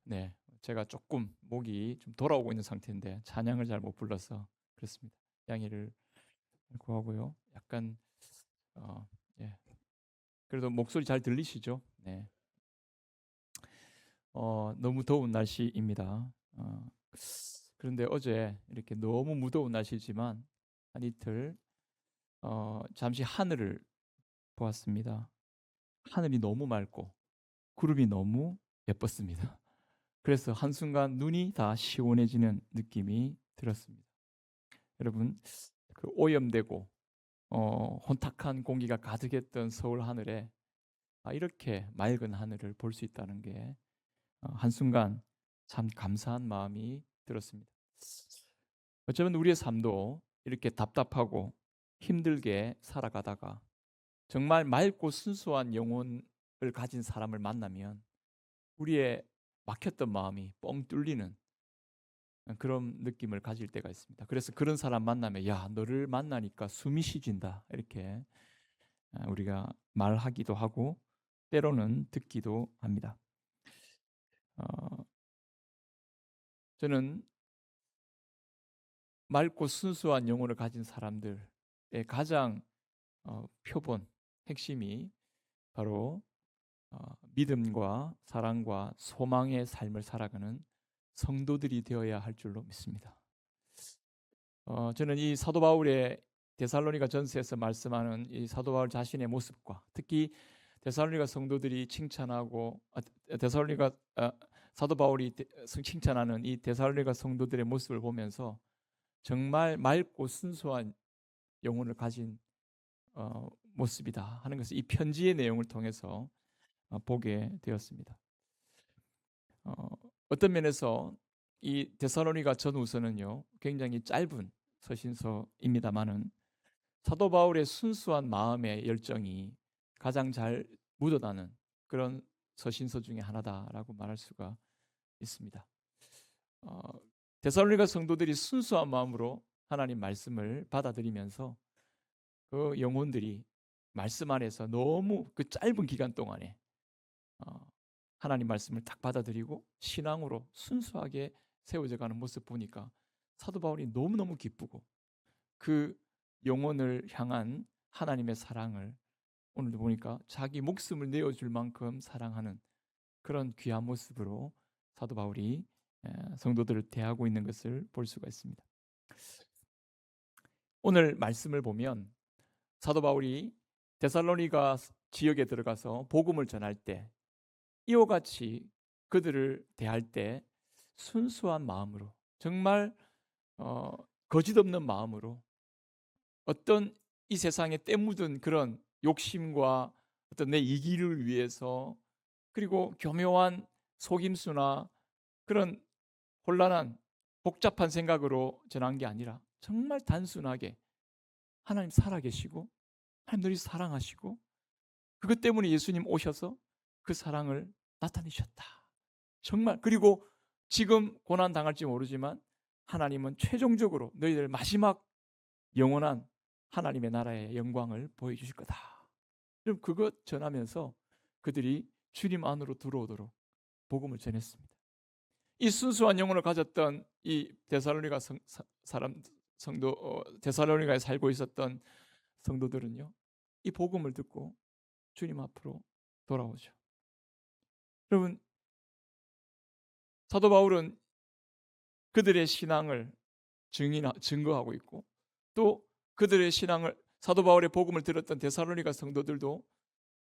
네, 제가 조금 목이 좀 돌아오고 있는 상태인데 찬양을 잘 못 불러서 그렇습니다. 양해를 구하고요. 약간 어, 예, 그래도 목소리 잘 들리시죠? 네, 너무 더운 날씨입니다. 그런데 어제 이렇게 너무 무더운 날씨지만 한 이틀 잠시 하늘을 보았습니다. 하늘이 너무 맑고 구름이 너무 예뻤습니다. 그래서 한순간 눈이 다 시원해지는 느낌이 들었습니다. 여러분, 그 오염되고 혼탁한 공기가 가득했던 서울 하늘에 이렇게 맑은 하늘을 볼 수 있다는 게 한순간 참 감사한 마음이 들었습니다. 어쩌면 우리의 삶도 이렇게 답답하고 힘들게 살아가다가 정말 맑고 순수한 영혼을 가진 사람을 만나면 우리의 막혔던 마음이 뻥 뚫리는 그런 느낌을 가질 때가 있습니다. 그래서 그런 사람 만나면 야, 너를 만나니까 숨이 쉬진다 이렇게 우리가 말하기도 하고 때로는 듣기도 합니다. 어, 저는 맑고 순수한 영혼을 가진 사람들의 가장 표본 핵심이 바로 믿음과 사랑과 소망의 삶을 살아가는 성도들이 되어야 할 줄로 믿습니다. 저는 이 사도 바울의 데살로니가 전서에서 말씀하는 이 사도 바울 자신의 모습과 특히 데살로니가 성도들이 칭찬하고 데살로니가 사도 바울이 칭찬하는 이 데살로니가 성도들의 모습을 보면서 정말 맑고 순수한 영혼을 가진 모습이다 하는 것을 이 편지의 내용을 통해서 보게 되었습니다. 어떤 면에서 이 데살로니가 전후서는요 굉장히 짧은 서신서입니다만은 사도 바울의 순수한 마음의 열정이 가장 잘 묻어나는 그런 서신서 중에 하나다라고 말할 수가 있습니다. 어, 데살로니가 성도들이 순수한 마음으로 하나님 말씀을 받아들이면서 그 영혼들이 말씀 안에서 너무 그 짧은 기간 동안에 하나님 말씀을 딱 받아들이고 신앙으로 순수하게 세워져 가는 모습 보니까 사도 바울이 너무너무 기쁘고 그 영혼을 향한 하나님의 사랑을 오늘도 보니까 자기 목숨을 내어줄 만큼 사랑하는 그런 귀한 모습으로 사도 바울이 성도들을 대하고 있는 것을 볼 수가 있습니다. 오늘 말씀을 보면 사도 바울이 데살로니가 지역에 들어가서 복음을 전할 때 이와 같이 그들을 대할 때 순수한 마음으로 정말 거짓 없는 마음으로 어떤 이 세상에 때묻은 그런 욕심과 어떤 내 이기를 위해서 그리고 교묘한 속임수나 그런 혼란한 복잡한 생각으로 전한 게 아니라 정말 단순하게 하나님 살아계시고 하나님 너희 사랑하시고 그것 때문에 예수님 오셔서 그 사랑을 나타내셨다. 정말 그리고 지금 고난 당할지 모르지만 하나님은 최종적으로 너희들 마지막 영원한 하나님의 나라의 영광을 보여주실 거다. 그럼 그것 전하면서 그들이 주님 안으로 들어오도록 복음을 전했습니다. 이 순수한 영혼을 가졌던 이 데살로니가 성도 데살로니가에 살고 있었던 성도들은요, 이 복음을 듣고 주님 앞으로 돌아오죠. 여러분, 사도 바울은 그들의 신앙을 증거하고 있고 또 그들의 신앙을 사도 바울의 복음을 들었던 데살로니가 성도들도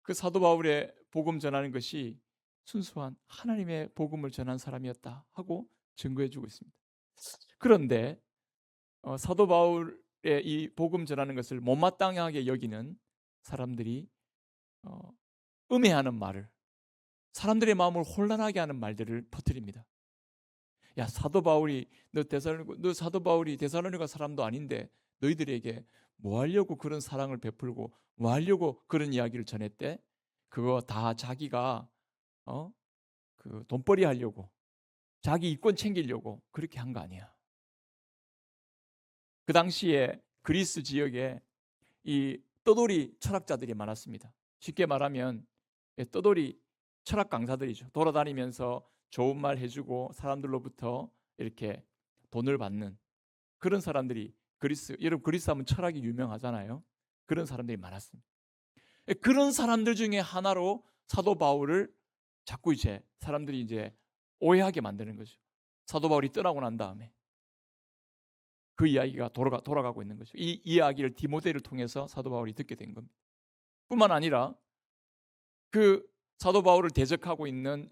그 사도 바울의 복음 전하는 것이 순수한 하나님의 복음을 전한 사람이었다 하고 증거해 주고 있습니다. 그런데 사도 바울의 이 복음 전하는 것을 못마땅하게 여기는 사람들이 음해하는 말을 사람들의 마음을 혼란하게 하는 말들을 퍼뜨립니다. 야, 사도 바울이 너 사도 바울이 데살로니가 사람도 아닌데 너희들에게 뭐 하려고 그런 사랑을 베풀고 뭐 하려고 그런 이야기를 전했대? 그거 다 자기가 그 돈벌이 하려고 자기 이권 챙기려고 그렇게 한 거 아니야. 그 당시에 그리스 지역에 이 떠돌이 철학자들이 많았습니다. 쉽게 말하면 떠돌이 철학 강사들이죠. 돌아다니면서 좋은 말 해주고 사람들로부터 이렇게 돈을 받는 그런 사람들이 여러분 그리스 하면 철학이 유명하잖아요. 그런 사람들이 많았습니다. 그런 사람들 중에 하나로 사도 바울을 자꾸 이제 사람들이 이제 오해하게 만드는 거죠. 사도 바울이 떠나고 난 다음에 그 이야기가 돌아가고 있는 거죠. 이 이야기를 디모데를 통해서 사도 바울이 듣게 된 겁니다. 뿐만 아니라 그 사도 바울을 대적하고 있는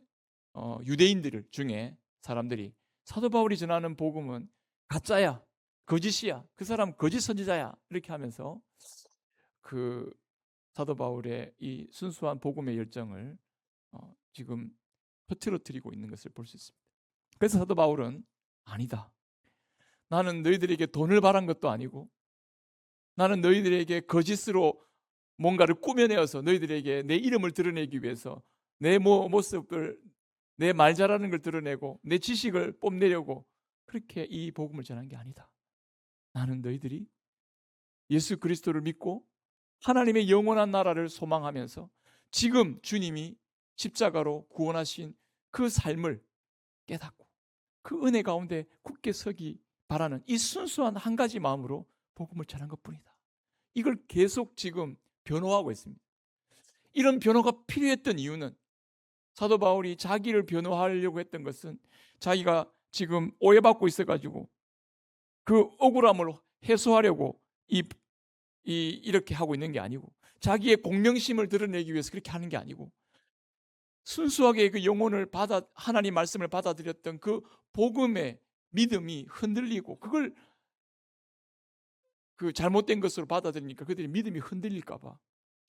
유대인들 중에 사람들이 사도 바울이 전하는 복음은 가짜야, 거짓이야, 그 사람 거짓 선지자야 이렇게 하면서 그 사도 바울의 이 순수한 복음의 열정을 지금 퍼뜨려뜨리고 있는 것을 볼 수 있습니다. 그래서 사도 바울은 아니다. 나는 너희들에게 돈을 바란 것도 아니고 나는 너희들에게 거짓으로 뭔가를 꾸며내어서 너희들에게 내 이름을 드러내기 위해서 내 모습을 내 말 잘하는 걸 드러내고 내 지식을 뽐내려고 그렇게 이 복음을 전한 게 아니다. 나는 너희들이 예수 그리스도를 믿고 하나님의 영원한 나라를 소망하면서 지금 주님이 십자가로 구원하신 그 삶을 깨닫고 그 은혜 가운데 굳게 서기 바라는 이 순수한 한 가지 마음으로 복음을 전한 것뿐이다. 이걸 계속 지금 변호하고 있습니다. 이런 변호가 필요했던 이유는 사도 바울이 자기를 변호하려고 했던 것은 자기가 지금 오해받고 있어가지고 그 억울함을 해소하려고 이렇게 하고 있는 게 아니고 자기의 공명심을 드러내기 위해서 그렇게 하는 게 아니고 순수하게 그 영혼을 하나님 말씀을 받아들였던 그 복음의 믿음이 흔들리고 그걸 그 잘못된 것으로 받아들이니까 그들의 믿음이 흔들릴까 봐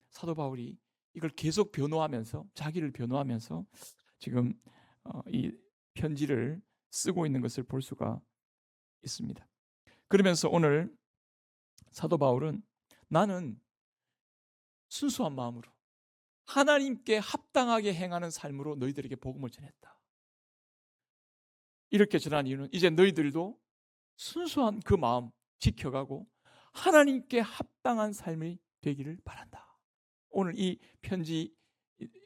사도 바울이 이걸 계속 변호하면서 자기를 변호하면서 지금 이 편지를 쓰고 있는 것을 볼 수가 있습니다. 그러면서 오늘 사도 바울은 나는 순수한 마음으로 하나님께 합당하게 행하는 삶으로 너희들에게 복음을 전했다. 이렇게 전한 이유는 이제 너희들도 순수한 그 마음 지켜가고 하나님께 합당한 삶이 되기를 바란다. 오늘 이 편지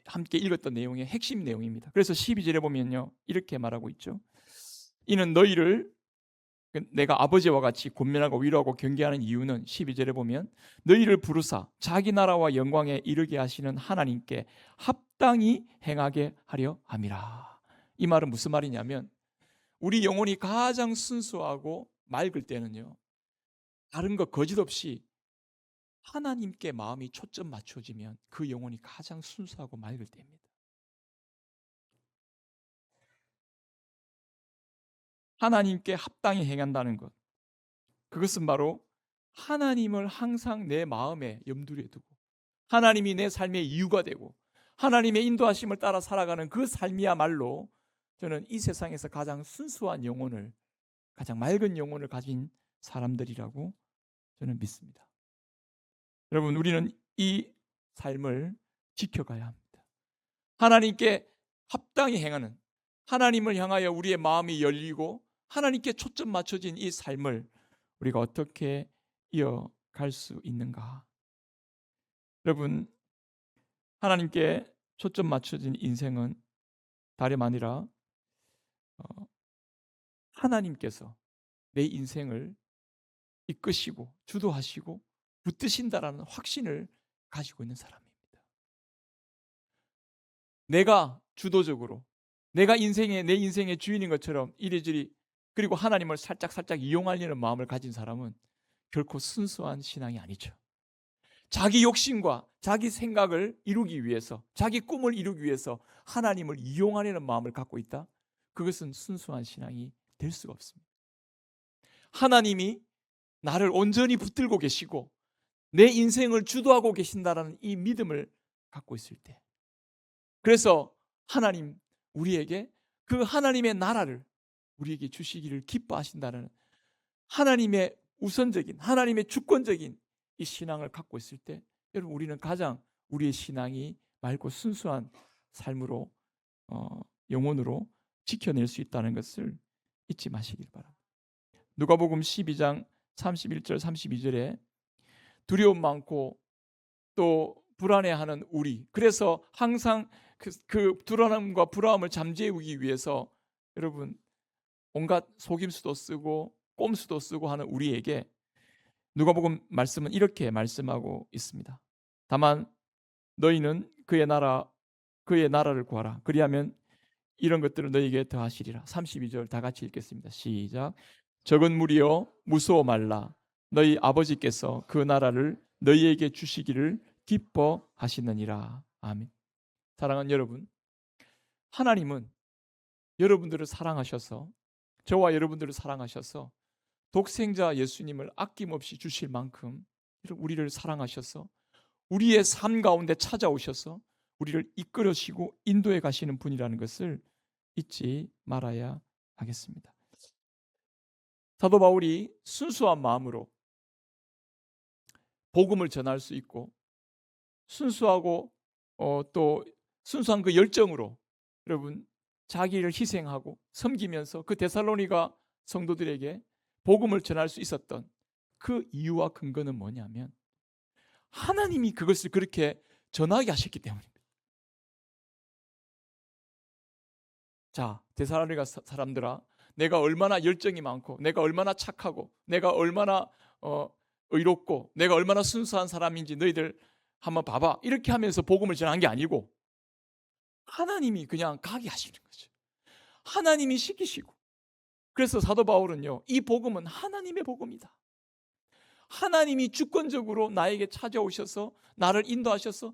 함께 읽었던 내용의 핵심 내용입니다. 그래서 12절에 보면요 이렇게 말하고 있죠. 이는 너희를 내가 아버지와 같이 권면하고 위로하고 경계하는 이유는 12절에 보면 너희를 부르사 자기 나라와 영광에 이르게 하시는 하나님께 합당히 행하게 하려 함이라. 이 말은 무슨 말이냐면 우리 영혼이 가장 순수하고 맑을 때는요 다른 거 거짓 없이 하나님께 마음이 초점 맞춰지면 그 영혼이 가장 순수하고 맑을 때입니다. 하나님께 합당히 행한다는 것, 그것은 바로 하나님을 항상 내 마음에 염두에 두고 하나님이 내 삶의 이유가 되고 하나님의 인도하심을 따라 살아가는 그 삶이야말로 저는 이 세상에서 가장 순수한 영혼을, 가장 맑은 영혼을 가진 사람들이라고 저는 믿습니다. 여러분, 우리는 이 삶을 지켜가야 합니다. 하나님께 합당히 행하는, 하나님을 향하여 우리의 마음이 열리고 하나님께 초점 맞춰진 이 삶을 우리가 어떻게 이어갈 수 있는가? 여러분, 하나님께 초점 맞춰진 인생은 다름 아니라 하나님께서 내 인생을 이끄시고 주도하시고 붙드신다라는 확신을 가지고 있는 사람입니다. 내가 주도적으로 내가 내 인생의 주인인 것처럼 이리저리 그리고 하나님을 살짝 이용하려는 마음을 가진 사람은 결코 순수한 신앙이 아니죠. 자기 욕심과 자기 생각을 이루기 위해서, 자기 꿈을 이루기 위해서 하나님을 이용하려는 마음을 갖고 있다? 그것은 순수한 신앙이 될 수가 없습니다. 하나님이 나를 온전히 붙들고 계시고 내 인생을 주도하고 계신다는 이 믿음을 갖고 있을 때, 그래서 하나님 우리에게 그 하나님의 나라를 우리에게 주시기를 기뻐하신다는 하나님의 우선적인, 하나님의 주권적인 이 신앙을 갖고 있을 때, 여러분 우리는 가장 우리의 신앙이 맑고 순수한 삶으로 영혼으로 지켜낼 수 있다는 것을 잊지 마시길 바랍니다. 누가복음 12장 31절 32절에 두려움 많고 또 불안해하는 우리, 그래서 항상 그 불안함과 불안함을 잠재우기 위해서 여러분 온갖 속임수도 쓰고 꼼수도 쓰고 하는 우리에게 누가복음 말씀은 이렇게 말씀하고 있습니다. 다만 너희는 그의 나라를 구하라. 그리하면 이런 것들을 너희에게 더하시리라. 32절 다 같이 읽겠습니다. 시작. 적은 무리여 무서워 말라. 너희 아버지께서 그 나라를 너희에게 주시기를 기뻐하시느니라. 아멘. 사랑하는 여러분, 하나님은 여러분들을 사랑하셔서, 저와 여러분들을 사랑하셔서 독생자 예수님을 아낌없이 주실 만큼 우리를 사랑하셔서 우리의 삶 가운데 찾아오셔서 우리를 이끌으시고 인도해 가시는 분이라는 것을 잊지 말아야 하겠습니다. 사도 바울이 순수한 마음으로 복음을 전할 수 있고 순수하고 또 순수한 그 열정으로 여러분 자기를 희생하고 섬기면서 그 데살로니가 성도들에게 복음을 전할 수 있었던 그 이유와 근거는 뭐냐면 하나님이 그것을 그렇게 전하게 하셨기 때문입니다. 자, 데살로니가 사람들아, 내가 얼마나 열정이 많고 내가 얼마나 착하고 내가 얼마나 의롭고 내가 얼마나 순수한 사람인지 너희들 한번 봐봐. 이렇게 하면서 복음을 전한 게 아니고 하나님이 그냥 가게 하시는 거죠. 하나님이 시키시고. 그래서 사도 바울은요, 이 복음은 하나님의 복음이다. 하나님이 주권적으로 나에게 찾아오셔서 나를 인도하셔서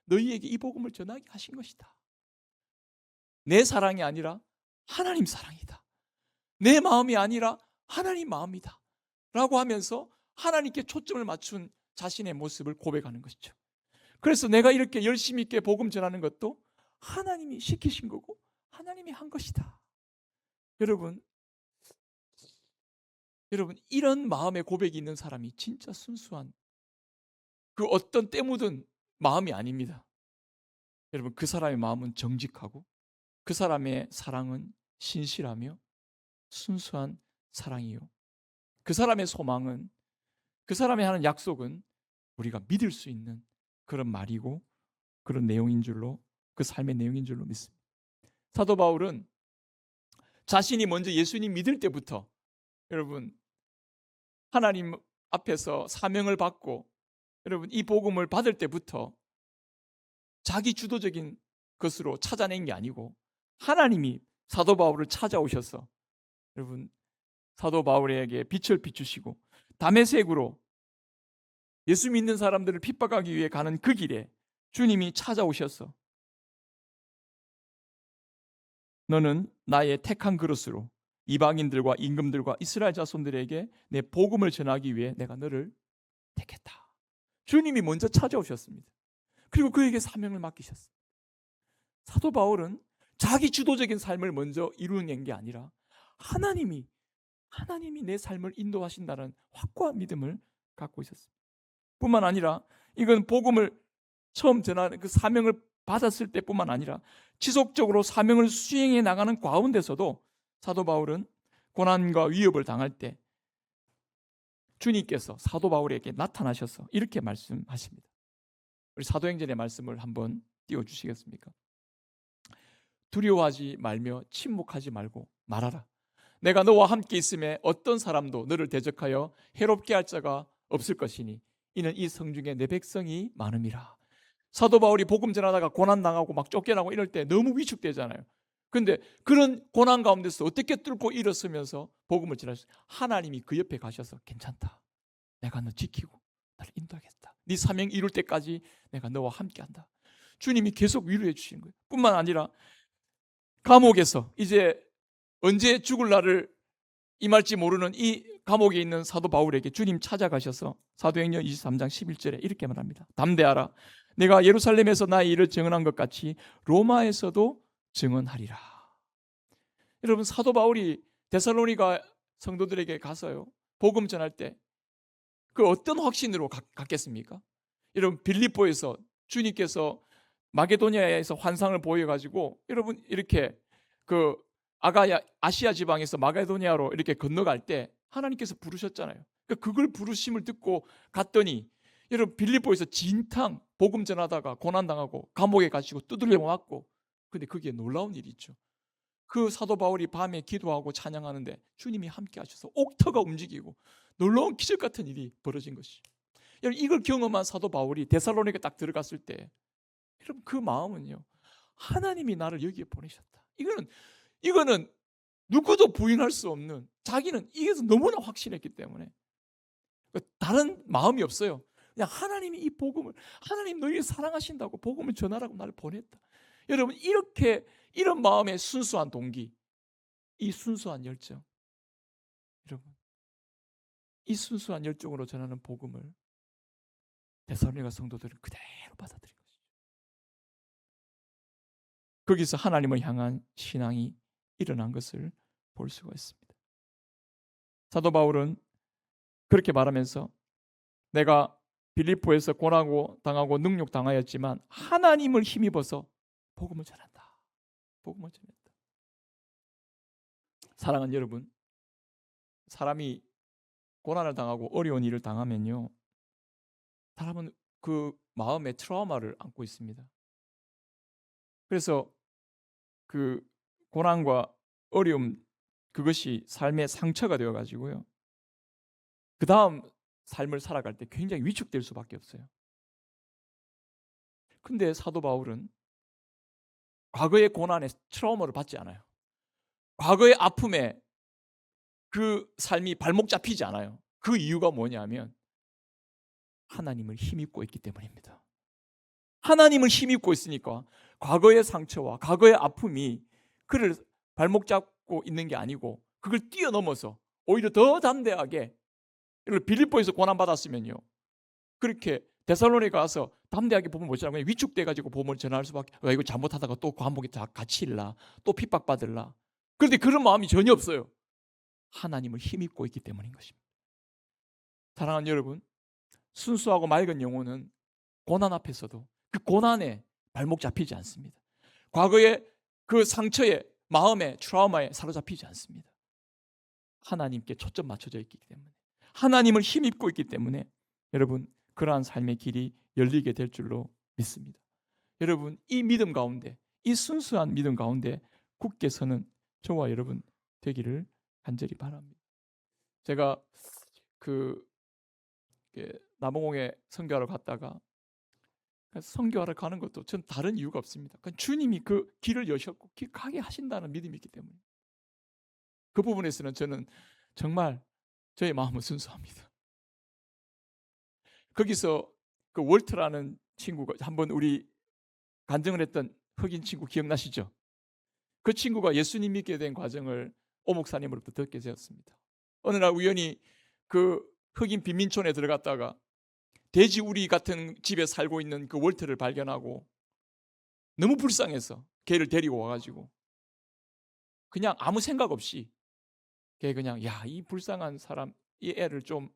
너희에게 이 복음을 전하게 하신 것이다. 내 사랑이 아니라 하나님 사랑이다. 내 마음이 아니라 하나님 마음이다. 라고 하면서 하나님께 초점을 맞춘 자신의 모습을 고백하는 것이죠. 그래서 내가 이렇게 열심히 있게 복음 전하는 것도 하나님이 시키신 거고 하나님이 한 것이다. 여러분 이런 마음의 고백이 있는 사람이 진짜 순수한 그 어떤 때 묻은 마음이 아닙니다. 여러분 그 사람의 마음은 정직하고 그 사람의 사랑은 신실하며 순수한 사랑이요. 그 사람의 소망은, 그 사람이 하는 약속은 우리가 믿을 수 있는 그런 말이고 그런 내용인 줄로, 그 삶의 내용인 줄로 믿습니다. 사도 바울은 자신이 먼저 예수님 믿을 때부터 여러분 하나님 앞에서 사명을 받고 여러분 이 복음을 받을 때부터 자기 주도적인 것으로 찾아낸 게 아니고 하나님이 사도 바울을 찾아오셔서 여러분 사도 바울에게 빛을 비추시고 다메섹으로 예수 믿는 사람들을 핍박하기 위해 가는 그 길에 주님이 찾아오셔서 너는 나의 택한 그릇으로 이방인들과 임금들과 이스라엘 자손들에게 내 복음을 전하기 위해 내가 너를 택했다. 주님이 먼저 찾아오셨습니다. 그리고 그에게 사명을 맡기셨습니다. 사도 바울은 자기 주도적인 삶을 먼저 이루어낸 게 아니라 하나님이 내 삶을 인도하신다는 확고한 믿음을 갖고 있었습니다. 뿐만 아니라 이건 복음을 처음 전하는 그 사명을 받았을 때뿐만 아니라 지속적으로 사명을 수행해 나가는 가운데서도 사도 바울은 고난과 위협을 당할 때 주님께서 사도 바울에게 나타나셔서 이렇게 말씀하십니다. 우리 사도행전의 말씀을 한번 띄워주시겠습니까? 두려워하지 말며 침묵하지 말고 말하라. 내가 너와 함께 있음에 어떤 사람도 너를 대적하여 해롭게 할 자가 없을 것이니 이는 이 성중에 내 백성이 많음이라. 사도 바울이 복음 전하다가 고난당하고 막 쫓겨나고 이럴 때 너무 위축되잖아요. 근데 그런 고난 가운데서 어떻게 뚫고 일어서면서 복음을 전할 수 있어요? 하나님이 그 옆에 가셔서 괜찮다. 내가 너 지키고 나를 인도하겠다. 네 사명 이룰 때까지 내가 너와 함께한다. 주님이 계속 위로해 주시는 거예요. 뿐만 아니라 감옥에서 이제 언제 죽을 날을 임할지 모르는 이 감옥에 있는 사도 바울에게 주님 찾아가셔서 사도행전 23장 11절에 이렇게 말합니다. 담대하라. 내가 예루살렘에서 나의 일을 증언한 것 같이 로마에서도 증언하리라. 여러분 사도 바울이 데살로니가 성도들에게 가서요 복음 전할 때 그 어떤 확신으로 갔겠습니까? 여러분 빌립보에서 주님께서 마게도니아에서 환상을 보여가지고 여러분 이렇게 그 아시아 지방에서 마게도니아로 이렇게 건너갈 때 하나님께서 부르셨잖아요. 그걸 부르심을 듣고 갔더니 여러분 빌립보에서 진탕 복음 전하다가 고난당하고 감옥에 갇히고 두들려 맞고, 근데 그게 놀라운 일이 있죠. 그 사도 바울이 밤에 기도하고 찬양하는데 주님이 함께 하셔서 옥터가 움직이고 놀라운 기적 같은 일이 벌어진 것이. 여러분 이걸 경험한 사도 바울이 데살로니가 딱 들어갔을 때 여러분 그 마음은요, 하나님이 나를 여기에 보내셨다. 이거는 누구도 부인할 수 없는, 자기는 이게서 너무나 확신했기 때문에 다른 마음이 없어요. 그냥 하나님이 이 복음을, 하나님 너희를 사랑하신다고 복음을 전하라고 나를 보냈다. 여러분 이런 마음의 순수한 동기, 이 순수한 열정, 여러분 이 순수한 열정으로 전하는 복음을 데살로니가 성도들은 그대로 받아들인 것이죠. 거기서 하나님을 향한 신앙이 일어난 것을 볼 수가 있습니다. 사도 바울은 그렇게 말하면서 내가 빌립보에서 고난하고 당하고 능욕당하였지만 하나님을 힘입어서 복음을 전한다. 복음을 전했다. 사랑하는 여러분, 사람이 고난을 당하고 어려운 일을 당하면요, 사람은 그 마음에 트라우마를 안고 있습니다. 그래서 그 고난과 어려움, 그것이 삶의 상처가 되어가지고요, 그 다음 삶을 살아갈 때 굉장히 위축될 수밖에 없어요. 근데 사도 바울은 과거의 고난에 트라우마를 받지 않아요. 과거의 아픔에 그 삶이 발목 잡히지 않아요. 그 이유가 뭐냐면 하나님을 힘입고 있기 때문입니다. 하나님을 힘입고 있으니까 과거의 상처와 과거의 아픔이 그를 발목 잡고 있는 게 아니고 그걸 뛰어넘어서 오히려 더 담대하게, 빌립보에서 고난받았으면요, 그렇게 데살로니가 가서 담대하게 복음을 못 전하고 위축돼가지고 복음을 전할 수밖에. 이거 잘못하다가 또 감옥에 다 갇힐라, 또 핍박받을라. 그런데 그런 마음이 전혀 없어요. 하나님을 힘입고 있기 때문인 것입니다. 사랑하는 여러분, 순수하고 맑은 영혼은 고난 앞에서도 그 고난에 발목 잡히지 않습니다. 과거의 그 상처에, 마음의 트라우마에 사로잡히지 않습니다. 하나님께 초점 맞춰져 있기 때문에, 하나님을 힘입고 있기 때문에 여러분 그러한 삶의 길이 열리게 될 줄로 믿습니다. 여러분 이 믿음 가운데, 이 순수한 믿음 가운데 굳게 서는 저와 여러분 되기를 간절히 바랍니다. 제가 남원공에 선교하러 갔다가, 선교하러 가는 것도 전 다른 이유가 없습니다. 주님이 그 길을 여셨고 길 가게 하신다는 믿음이 있기 때문에 그 부분에서는 저는 정말 저의 마음은 순수합니다. 거기서 그 월트라는 친구가, 한번 우리 간증을 했던 흑인 친구 기억나시죠? 그 친구가 예수님 믿게 된 과정을 오 목사님으로부터 듣게 되었습니다. 어느 날 우연히 그 흑인 빈민촌에 들어갔다가 돼지우리 같은 집에 살고 있는 그 월트를 발견하고 너무 불쌍해서 걔를 데리고 와가지고 그냥 아무 생각 없이 걔 그냥 이 불쌍한 사람, 이 애를 좀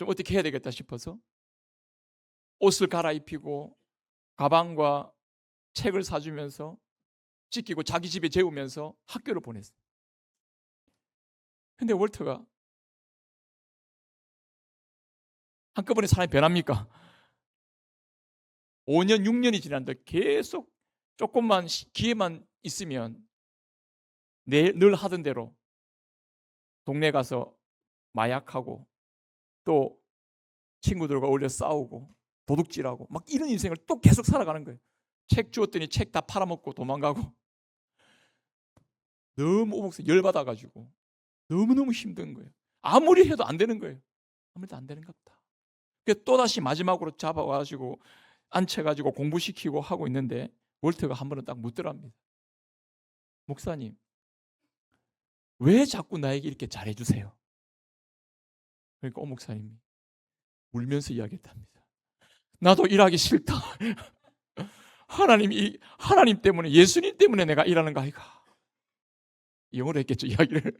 어떻게 해야 되겠다 싶어서 옷을 갈아입히고 가방과 책을 사주면서 지키고 자기 집에 재우면서 학교를 보냈어요. 근데 월터가 한꺼번에 사람이 변합니까? 5년 6년이 지났는데 계속 조금만 기회만 있으면 늘 하던 대로 동네 가서 마약하고 또 친구들과 어울려 싸우고 도둑질하고 막 이런 인생을 또 계속 살아가는 거예요. 책 주었더니 책 다 팔아먹고 도망가고. 너무 오목서 열받아가지고 너무너무 힘든 거예요. 아무리 해도 안 되는 거예요. 아무래도 안 되는가 보다. 또다시 마지막으로 잡아가지고 앉혀가지고 공부시키고 하고 있는데 월터가 한 번은 딱 묻더랍니다. 목사님, 왜 자꾸 나에게 이렇게 잘해주세요? 그러니까 목사님이 울면서 이야기했답니다. 나도 일하기 싫다. 하나님 때문에, 예수님 때문에 내가 일하는 거 아이가. 영어로 했겠죠, 이야기를.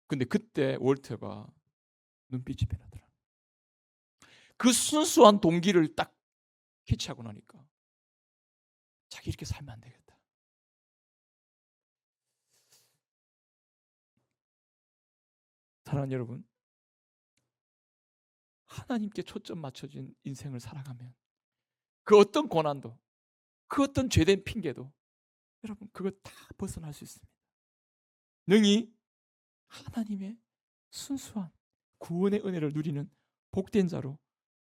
근데 그때 월터가 눈빛이 변하더라. 그 순수한 동기를 딱 캐치하고 나니까 자기 이렇게 살면 안 되겠다. 사랑하는 여러분, 하나님께 초점 맞춰진 인생을 살아가면 그 어떤 고난도, 그 어떤 죄된 핑계도 여러분 그거 다 벗어날 수 있습니다. 능히 하나님의 순수한 구원의 은혜를 누리는 복된 자로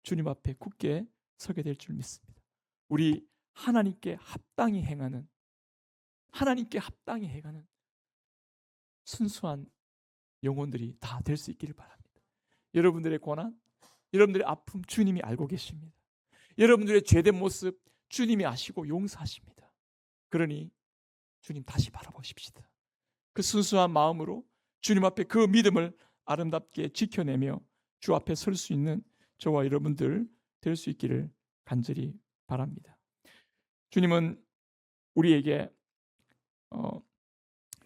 주님 앞에 굳게 서게 될 줄 믿습니다. 우리 하나님께 합당히 행하는 순수한 영혼들이 다 될 수 있기를 바랍니다. 여러분들의 고난, 여러분들의 아픔 주님이 알고 계십니다. 여러분들의 죄된 모습 주님이 아시고 용서하십니다. 그러니 주님 다시 바라보십시다. 그 순수한 마음으로 주님 앞에 그 믿음을 아름답게 지켜내며 주 앞에 설 수 있는 저와 여러분들 될 수 있기를 간절히 바랍니다. 주님은 우리에게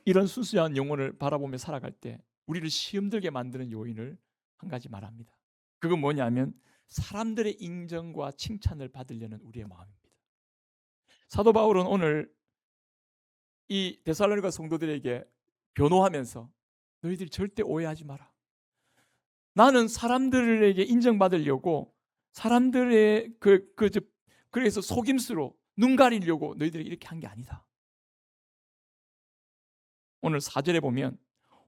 이런 순수한 영혼을 바라보며 살아갈 때 우리를 시험 들게 만드는 요인을 한 가지 말합니다. 그건 뭐냐면 사람들의 인정과 칭찬을 받으려는 우리의 마음입니다. 사도 바울은 오늘 이 데살로니가 성도들에게 변호하면서 너희들이 절대 오해하지 마라. 나는 사람들에게 인정받으려고 사람들의 그래서 속임수로 눈 가리려고 너희들에게 이렇게 한 게 아니다. 오늘 4절에 보면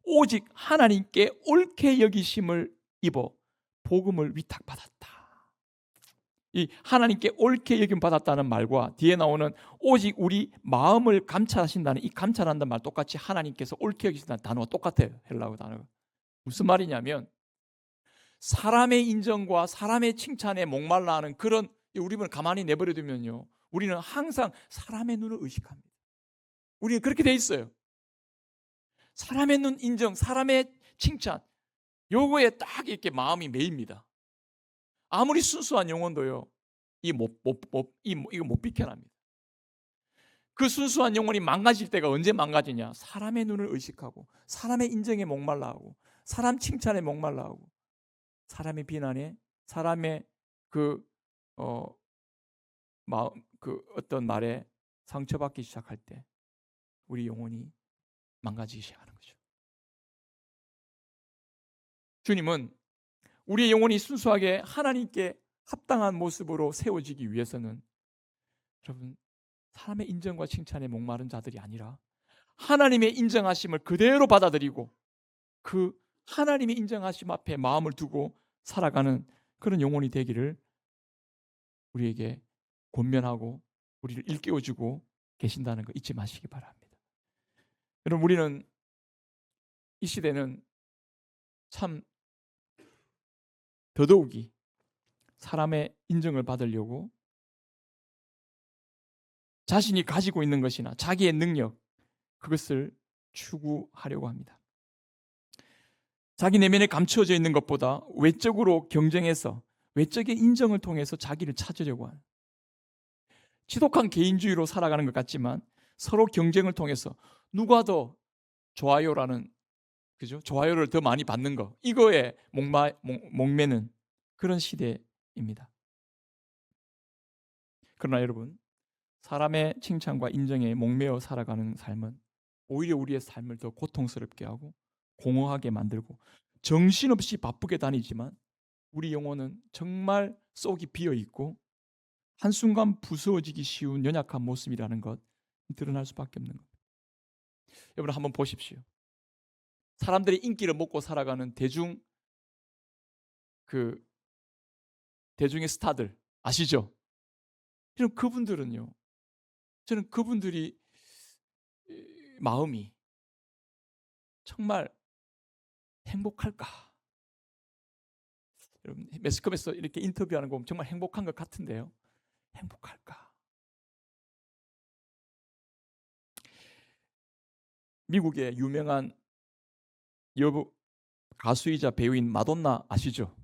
오직 하나님께 옳게 여기심을 입어 복음을 위탁받았다. 이 하나님께 옳게 여김 받았다는 말과 뒤에 나오는 오직 우리 마음을 감찰하신다는 이 감찰한다는 말 똑같이 하나님께서 옳게 여기신다는 단어가 똑같아요. 헬라어 단어가. 무슨 말이냐면 사람의 인정과 사람의 칭찬에 목말라 하는 그런 우리는 가만히 내버려 두면요. 우리는 항상 사람의 눈을 의식합니다. 우리는 그렇게 돼 있어요. 사람의 눈 인정, 사람의 칭찬 요거에 딱 이렇게 마음이 매입니다. 아무리 순수한 영혼도요. 이거 못 비켜납니다. 그 순수한 영혼이 망가질 때가 언제 망가지냐? 사람의 눈을 의식하고 사람의 인정에 목말라 하고 사람 칭찬에 목말라 하고 사람의 비난에 사람의 어떤 말에 상처받기 시작할 때 우리 영혼이 망가지기 시작하는 거죠. 주님은 우리의 영혼이 순수하게 하나님께 합당한 모습으로 세워지기 위해서는 여러분 사람의 인정과 칭찬에 목마른 자들이 아니라 하나님의 인정하심을 그대로 받아들이고 그 하나님의 인정하심 앞에 마음을 두고 살아가는 그런 영혼이 되기를 우리에게 권면하고 우리를 일깨워주고 계신다는 거 잊지 마시기 바랍니다. 여러분 우리는 이 시대는 참 더더욱이 사람의 인정을 받으려고 자신이 가지고 있는 것이나 자기의 능력 그것을 추구하려고 합니다. 자기 내면에 감추어져 있는 것보다 외적으로 경쟁해서 외적인 인정을 통해서 자기를 찾으려고 하는 지독한 개인주의로 살아가는 것 같지만 서로 경쟁을 통해서 누가 더 좋아요라는 좋아요를 더 많이 받는 거 이거에 목매는 그런 시대입니다. 그러나 여러분 사람의 칭찬과 인정에 목매어 살아가는 삶은 오히려 우리의 삶을 더 고통스럽게 하고 공허하게 만들고 정신없이 바쁘게 다니지만 우리 영혼은 정말 속이 비어있고 한순간 부서워지기 쉬운 연약한 모습이라는 것 드러날 수밖에 없는 겁니다. 여러분 한번 보십시오. 사람들의 인기를 먹고 살아가는 대중의 스타들 아시죠? 이런 그분들은요. 저는 그분들이 마음이 정말 행복할까? 여러분 매스컴에서 이렇게 인터뷰하는 거 보면 정말 행복한 것 같은데요. 행복할까? 미국의 유명한 여부 가수이자 배우인 마돈나 아시죠?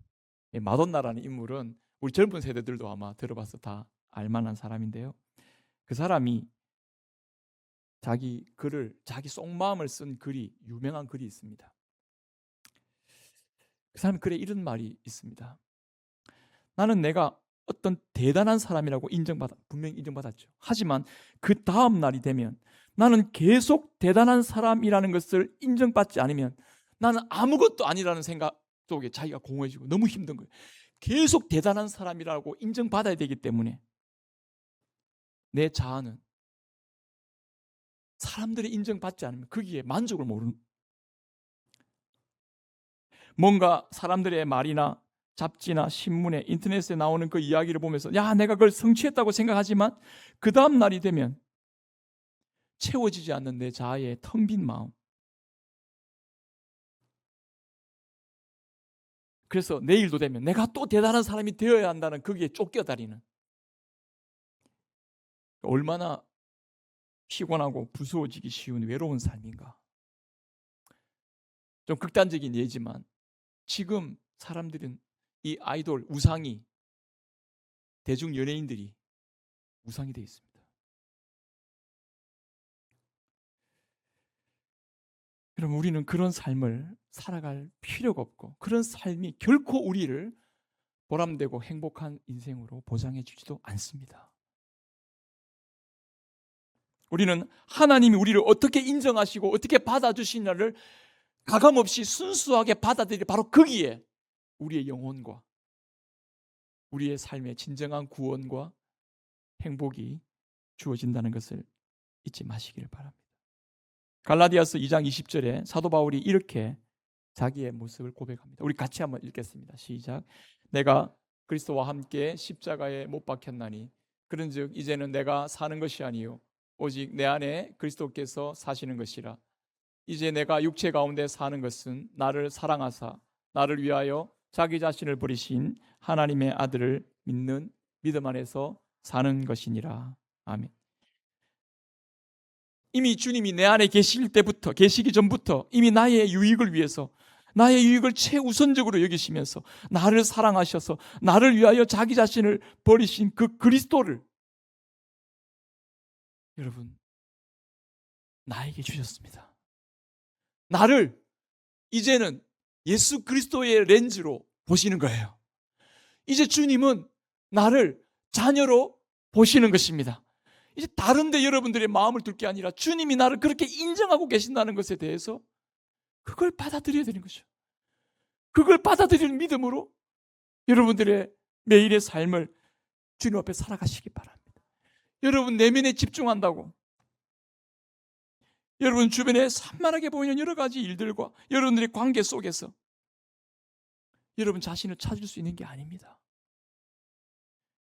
마돈나라는 인물은 우리 젊은 세대들도 아마 들어봐서 다 알만한 사람인데요. 그 사람이 자기 속마음을 쓴 유명한 글이 있습니다. 그 사람 글에 이런 말이 있습니다. 나는 내가 어떤 대단한 사람이라고 분명히 인정받았죠. 하지만 그 다음 날이 되면 나는 계속 대단한 사람이라는 것을 인정받지 않으면 나는 아무것도 아니라는 생각 속에 자기가 공허해지고 너무 힘든 거예요. 계속 대단한 사람이라고 인정받아야 되기 때문에 내 자아는 사람들의 인정받지 않으면 거기에 만족을 모르는, 뭔가 사람들의 말이나 잡지나 신문에 인터넷에 나오는 그 이야기를 보면서 야, 내가 그걸 성취했다고 생각하지만 그 다음 날이 되면 채워지지 않는 내 자아의 텅 빈 마음, 그래서 내일도 되면 내가 또 대단한 사람이 되어야 한다는 거기에 쫓겨다니는, 얼마나 피곤하고 부수어지기 쉬운 외로운 삶인가. 좀 극단적인 예지만 지금 사람들은 이 아이돌 우상이, 대중 연예인들이 우상이 되어 있습니다. 그럼 우리는 그런 삶을 살아갈 필요가 없고 그런 삶이 결코 우리를 보람되고 행복한 인생으로 보장해 주지도 않습니다. 우리는 하나님이 우리를 어떻게 인정하시고 어떻게 받아주시냐를 가감없이 순수하게 받아들이, 바로 거기에 우리의 영혼과 우리의 삶의 진정한 구원과 행복이 주어진다는 것을 잊지 마시기를 바랍니다. 갈라디아서 2장 20절에 사도 바울이 이렇게 자기의 모습을 고백합니다. 우리 같이 한번 읽겠습니다. 시작. 내가 그리스도와 함께 십자가에 못 박혔나니 그런즉 이제는 내가 사는 것이 아니요 오직 내 안에 그리스도께서 사시는 것이라. 이제 내가 육체 가운데 사는 것은 나를 사랑하사 나를 위하여 자기 자신을 버리신 하나님의 아들을 믿는 믿음 안에서 사는 것이니라. 아멘. 이미 주님이 내 안에 계실 때부터, 계시기 전부터 이미 나의 유익을 위해서, 나의 유익을 최우선적으로 여기시면서 나를 사랑하셔서 나를 위하여 자기 자신을 버리신 그 그리스도를 여러분 나에게 주셨습니다. 나를 이제는 예수 그리스도의 렌즈로 보시는 거예요. 이제 주님은 나를 자녀로 보시는 것입니다. 이제 다른 데 여러분들의 마음을 둘 게 아니라 주님이 나를 그렇게 인정하고 계신다는 것에 대해서 그걸 받아들여야 되는 거죠. 그걸 받아들이는 믿음으로 여러분들의 매일의 삶을 주님 앞에 살아가시기 바랍니다. 여러분 내면에 집중한다고 여러분 주변에 산만하게 보이는 여러 가지 일들과 여러분들의 관계 속에서 여러분 자신을 찾을 수 있는 게 아닙니다.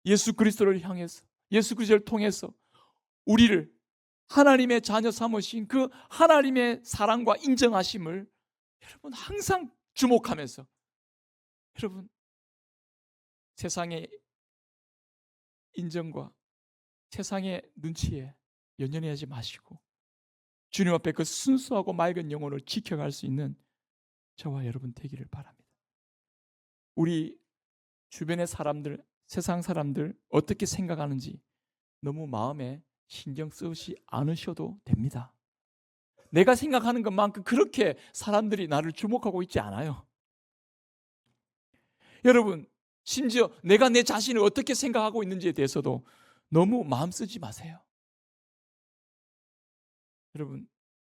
예수 그리스도를 향해서, 예수 그리스도를 통해서 우리를 하나님의 자녀 삼으신 그 하나님의 사랑과 인정하심을 여러분 항상 주목하면서 여러분 세상의 인정과 세상의 눈치에 연연하지 마시고 주님 앞에 그 순수하고 맑은 영혼을 지켜갈 수 있는 저와 여러분 되기를 바랍니다. 우리 주변의 사람들, 세상 사람들 어떻게 생각하는지 너무 마음에 신경 쓰지 않으셔도 됩니다. 내가 생각하는 것만큼 그렇게 사람들이 나를 주목하고 있지 않아요. 여러분 심지어 내가 내 자신을 어떻게 생각하고 있는지에 대해서도 너무 마음 쓰지 마세요.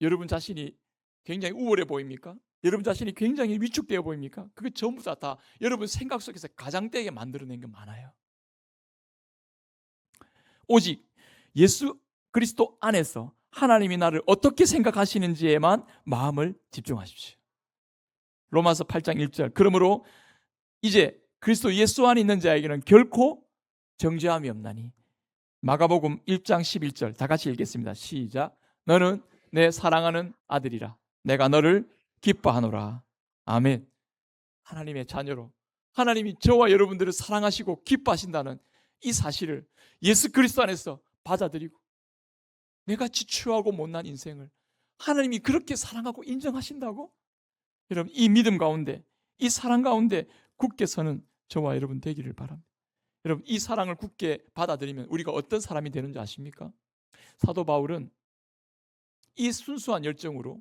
여러분 자신이 굉장히 우월해 보입니까? 여러분 자신이 굉장히 위축되어 보입니까? 그게 전부 다 여러분 생각 속에서 가장되게 만들어낸 게 많아요. 오직 예수 그리스도 안에서 하나님이 나를 어떻게 생각하시는지에만 마음을 집중하십시오. 로마서 8장 1절. 그러므로 이제 그리스도 예수 안에 있는 자에게는 결코 정죄함이 없나니. 마가복음 1장 11절. 다 같이 읽겠습니다. 시작. 너는 내 사랑하는 아들이라. 내가 너를 기뻐하노라. 아멘. 하나님의 자녀로 하나님이 저와 여러분들을 사랑하시고 기뻐하신다는 이 사실을 예수 그리스도 안에서 받아들이고 내가 지추하고 못난 인생을 하나님이 그렇게 사랑하고 인정하신다고? 여러분 이 믿음 가운데 이 사랑 가운데 굳게 서는 저와 여러분 되기를 바랍니다. 여러분 이 사랑을 굳게 받아들이면 우리가 어떤 사람이 되는지 아십니까? 사도 바울은 이 순수한 열정으로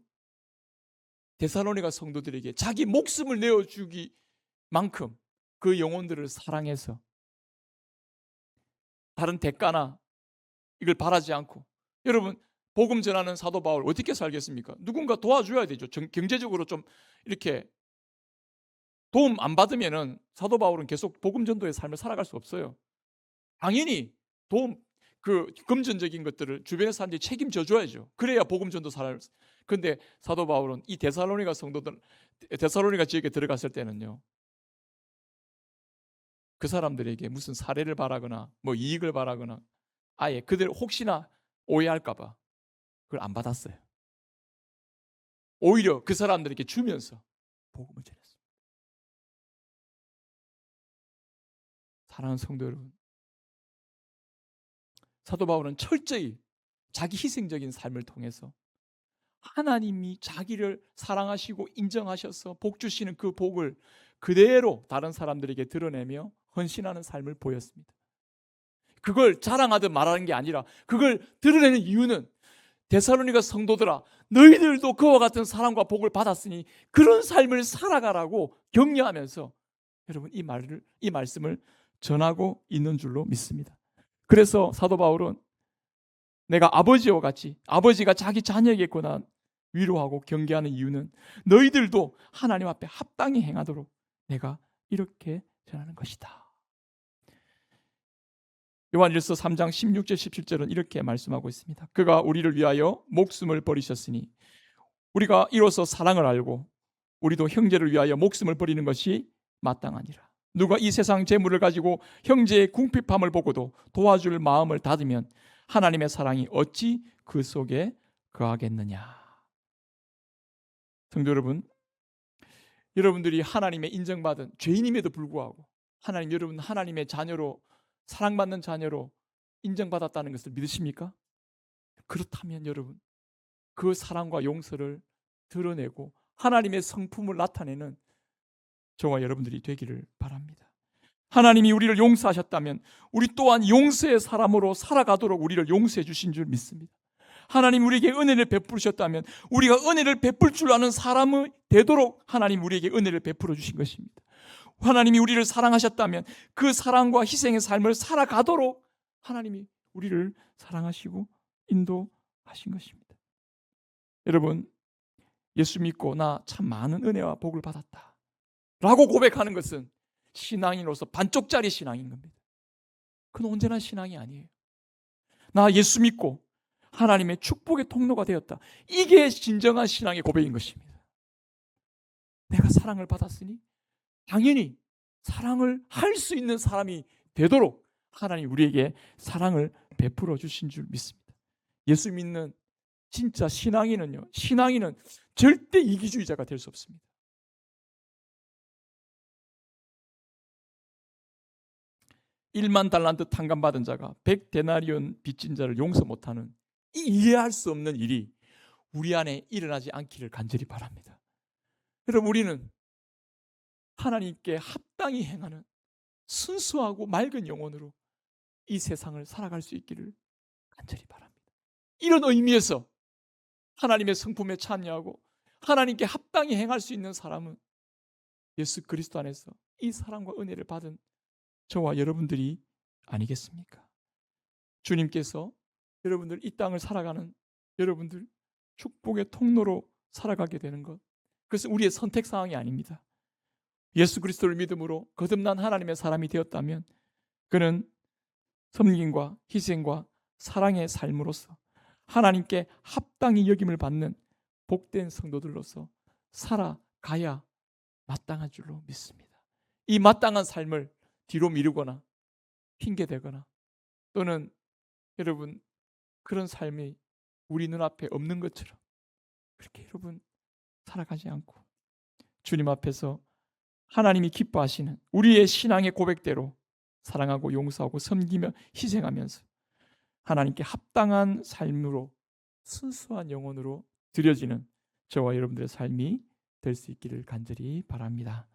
데살로니가 성도들에게 자기 목숨을 내어주기 만큼 그 영혼들을 사랑해서 다른 대가나 이걸 바라지 않고, 여러분 복음 전하는 사도 바울 어떻게 살겠습니까? 누군가 도와줘야 되죠. 경제적으로 좀 이렇게 도움 안 받으면은 사도 바울은 계속 복음 전도의 삶을 살아갈 수 없어요. 당연히 도움, 금전적인 것들을 주변의 사람들이 책임져 줘야죠. 그래야 복음 전도 살아요. 근데 사도 바울은 이 데살로니가 성도들, 데살로니가 지역에 들어갔을 때는요, 그 사람들에게 무슨 사례를 바라거나 뭐 이익을 바라거나 아예 그들 혹시나 오해할까 봐 그걸 안 받았어요. 오히려 그 사람들에게 주면서 복음을 전했습니다. 사랑하는 성도 여러분, 사도 바울은 철저히 자기 희생적인 삶을 통해서 하나님이 자기를 사랑하시고 인정하셔서 복 주시는 그 복을 그대로 다른 사람들에게 드러내며 헌신하는 삶을 보였습니다. 그걸 자랑하듯 말하는 게 아니라 그걸 드러내는 이유는 데살로니가 성도들아, 너희들도 그와 같은 사랑과 복을 받았으니 그런 삶을 살아가라고 격려하면서 여러분 이 말씀을 전하고 있는 줄로 믿습니다. 그래서 사도 바울은 내가 아버지와 같이 아버지가 자기 자녀에게 권한 위로하고 경계하는 이유는 너희들도 하나님 앞에 합당히 행하도록 내가 이렇게 전하는 것이다. 요한일서 3장 16절 17절은 이렇게 말씀하고 있습니다. 그가 우리를 위하여 목숨을 버리셨으니 우리가 이로써 사랑을 알고 우리도 형제를 위하여 목숨을 버리는 것이 마땅하니라. 누가 이 세상 재물을 가지고 형제의 궁핍함을 보고도 도와줄 마음을 닫으면 하나님의 사랑이 어찌 그 속에 거하겠느냐. 성도 여러분, 여러분들이 하나님의 인정받은 죄인임에도 불구하고 여러분 하나님의 자녀로 사랑받는 자녀로 인정받았다는 것을 믿으십니까? 그렇다면 여러분 그 사랑과 용서를 드러내고 하나님의 성품을 나타내는 저와 여러분들이 되기를 바랍니다. 하나님이 우리를 용서하셨다면 우리 또한 용서의 사람으로 살아가도록 우리를 용서해 주신 줄 믿습니다. 하나님 우리에게 은혜를 베푸셨다면 우리가 은혜를 베풀 줄 아는 사람이 되도록 하나님 우리에게 은혜를 베풀어 주신 것입니다. 하나님이 우리를 사랑하셨다면 그 사랑과 희생의 삶을 살아가도록 하나님이 우리를 사랑하시고 인도하신 것입니다. 여러분, 예수 믿고 나 참 많은 은혜와 복을 받았다 라고 고백하는 것은 신앙인으로서 반쪽짜리 신앙인 겁니다. 그건 온전한 신앙이 아니에요. 나 예수 믿고 하나님의 축복의 통로가 되었다. 이게 진정한 신앙의 고백인 것입니다. 내가 사랑을 받았으니 당연히 사랑을 할 수 있는 사람이 되도록 하나님 우리에게 사랑을 베풀어 주신 줄 믿습니다. 예수 믿는 진짜 신앙인은 절대 이기주의자가 될 수 없습니다. 일만 달란트 탕감받은 자가 100데나리온 빚진 자를 용서 못하는 이 이해할 수 없는 일이 우리 안에 일어나지 않기를 간절히 바랍니다. 여러분 우리는 하나님께 합당히 행하는 순수하고 맑은 영혼으로 이 세상을 살아갈 수 있기를 간절히 바랍니다. 이런 의미에서 하나님의 성품에 참여하고 하나님께 합당히 행할 수 있는 사람은 예수 그리스도 안에서 이 사랑과 은혜를 받은 저와 여러분들이 아니겠습니까? 주님께서 여러분들 이 땅을 살아가는 여러분들 축복의 통로로 살아가게 되는 것, 그것은 우리의 선택 사항이 아닙니다. 예수 그리스도를 믿음으로 거듭난 하나님의 사람이 되었다면 그는 섬김과 희생과 사랑의 삶으로서 하나님께 합당히 여김을 받는 복된 성도들로서 살아가야 마땅한 줄로 믿습니다. 이 마땅한 삶을 뒤로 미루거나 핑계대거나 또는 여러분 그런 삶이 우리 눈앞에 없는 것처럼 그렇게 여러분 살아가지 않고 주님 앞에서 하나님이 기뻐하시는 우리의 신앙의 고백대로 사랑하고 용서하고 섬기며 희생하면서 하나님께 합당한 삶으로 순수한 영혼으로 드려지는 저와 여러분들의 삶이 될 수 있기를 간절히 바랍니다.